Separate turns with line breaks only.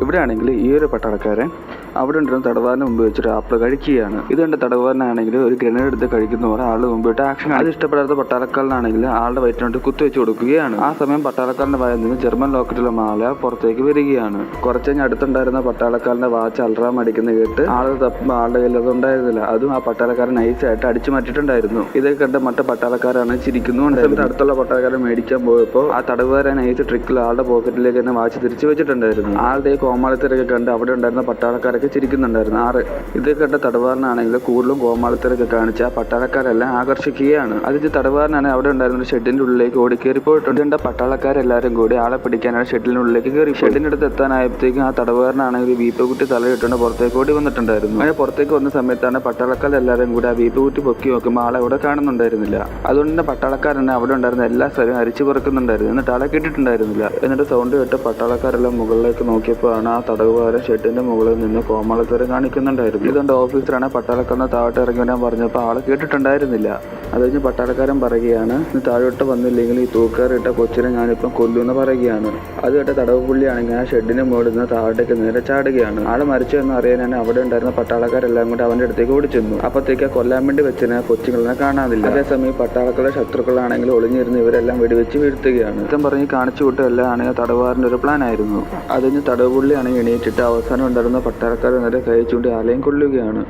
ഇവിടെയാണെങ്കിൽ ഈ ഒരു പട്ടാളക്കാരൻ അവിടെ ഉണ്ടായിരുന്ന തടവുകാരന് മുമ്പ് വെച്ചൊരു ആപ്പിൾ കഴിക്കുകയാണ്. ഇത് കണ്ട തടവുകാരനാണെങ്കിൽ ഒരു ഗ്രനേഡ് എടുത്ത് കഴിക്കുന്ന പോലെ ആളുടെ മുമ്പിട്ട് ആക്ഷൻ. അത് ഇഷ്ടപ്പെടാത്ത പട്ടാളക്കാരനാണെങ്കിൽ ആളുടെ വയറ്റിനോട്ട് കുത്തിവെച്ച് കൊടുക്കുകയാണ്. ആ സമയം പട്ടാളക്കാരന്റെ വായിൽ നിന്ന് ജർമ്മൻ ലോക്കറ്റിലെ മാല പുറത്തേക്ക് വരികയാണ്. കുറച്ച് കഴിഞ്ഞ് അടുത്തുണ്ടായിരുന്ന പട്ടാളക്കാരന്റെ വാച്ച് അൽറാം അടിക്കുന്ന കേട്ട് ആള് തപ്പുമ്പോൾ ആളുടെ കയ്യിൽ അത് ഉണ്ടായിരുന്നില്ല. അതും ആ പട്ടാളക്കാരൻ നൈസായിട്ട് അടിച്ചു മാറ്റിയിട്ടുണ്ടായിരുന്നു. ഇതൊക്കെ കണ്ട മറ്റു പട്ടാളക്കാരാണ് ചിരിക്കുന്നുണ്ടായിരുന്നു. അടുത്തുള്ള പട്ടാളക്കാരൻ മേടിക്കാൻ പോയപ്പോൾ ആ തടവുകാരൻ നൈസ് ട്രിക്കിൽ ആളുടെ പോക്കറ്റിലേക്ക് തന്നെ വാച്ച് തിരിച്ചു വെച്ചിട്ടുണ്ടായിരുന്നു. ആളുടെ ഈ കോമാളിത്തരൊക്കെ കണ്ട് അവിടെ ഉണ്ടായിരുന്ന പട്ടാളക്കാരൊക്കെ ചിരിക്കുന്നുണ്ടായിരുന്നു. ഇത് കണ്ട തടവുകാരനാണെങ്കിൽ കൂടുതലും കോമാളിത്തരൊക്കെ കാണിച്ച പട്ടാളക്കാരെല്ലാം ആകർഷിക്കുകയാണ്. അതിന് തടവുകാരനാണ് അവിടെ ഉണ്ടായിരുന്ന ഒരു ഷെഡിന്റെ ഉള്ളിലേക്ക് ഓടിക്കേറി പോയിട്ടുണ്ട്. കണ്ട പട്ടാളക്കാരെല്ലാരും കൂടി ആളെ പിടിക്കാനാണ് ഷെഡിനുള്ളിലേക്ക് കയറി. ഷെഡിന്റെ അടുത്ത് എത്താനായപ്പോഴത്തേക്കും ആ തടവുകാരനാണെങ്കിൽ വീപ്പ് കുട്ടി തലയിട്ടുകൊണ്ട് പുറത്തേക്ക് ഓടി വന്നിട്ടുണ്ടായിരുന്നു. അങ്ങനെ പുറത്തേക്ക് വന്ന സമയത്താണ് പട്ടാളക്കാരെല്ലാരും കൂടി ആ വീപ്പ് കുട്ടി പൊക്കി നോക്കുമ്പോൾ ആളെ അവിടെ കാണുന്നുണ്ടായിരുന്നില്ല. അതുകൊണ്ട് തന്നെ പട്ടാളക്കാരനെ അവിടെ ഉണ്ടായിരുന്ന എല്ലാ സ്ഥലവും അരിച്ചു പറക്കുന്നുണ്ടായിരുന്നു. എന്നിട്ട് ആളെ കിട്ടിയിട്ടുണ്ടായിരുന്നില്ല. എന്നിട്ട് സൗണ്ട് കേട്ട് പട്ടാളക്കാരെല്ലാം മുകളിലേക്ക് നോക്കിയപ്പോഴാണ് ആ തടവുകാരൻ ഷെഡിന്റെ മുകളിൽ നിന്ന് കോമാളിത്തരം കാണിക്കുന്നുണ്ടായിരുന്നു. ഇതുകൊണ്ട് ഓഫീസറാണ് പട്ടാളക്കാരനെ താഴോട്ട് ഇറങ്ങി വരാൻ പറഞ്ഞപ്പോൾ ആള് കേട്ടിട്ടുണ്ടായിരുന്നില്ല. അത് കഴിഞ്ഞ് പട്ടാളക്കാരൻ പറയുകയാണ്, നീ താഴോട്ട് വന്നില്ലെങ്കിൽ ഈ തൂക്കാറിട്ട കൊച്ചിനെ ഞാനിപ്പം കൊല്ലുമെന്ന് പറയുകയാണ്. അത് കേട്ട തടവ് പുള്ളിയാണെങ്കിൽ ആ ഷെഡിന് മുകളിൽ നിന്ന് താഴോട്ടേക്ക് നേരെ ചാടുകയാണ്. ആള് മരിച്ചു എന്ന് അറിയാനാണ് അവിടെ ഉണ്ടായിരുന്ന പട്ടാളക്കാരെല്ലാം കൂടി അവന്റെ അടുത്തേക്ക് ഓടിച്ചെന്നു. അപ്പത്തേക്ക് കൊല്ലാൻ വേണ്ടി വെച്ചിന് കൊച്ചുങ്ങളെ കാണാനില്ല. അതേസമയം പട്ടാളക്കാരുടെ ശത്രുക്കളാണെങ്കിൽ ഒളിഞ്ഞിരുന്ന് ഇവരെല്ലാം വെടിവെച്ച് വീഴ്ത്തുകയാണ്. ഇത്തം പറഞ്ഞ് കാണിച്ചു വിട്ടെല്ലാം ആണെങ്കിൽ തടവുകാരൻ്റെ ഒരു പ്ലാൻ ആയിരുന്നു. അതിന് തടവ് പുള്ളിയാണെങ്കിൽ എണീറ്റിട്ട് അവസാനം ഉണ്ടായിരുന്ന പട്ടാളക്കാരെ നേരെ കൈ ചൂണ്ടി ആലയം കൊള്ളുകയാണ്.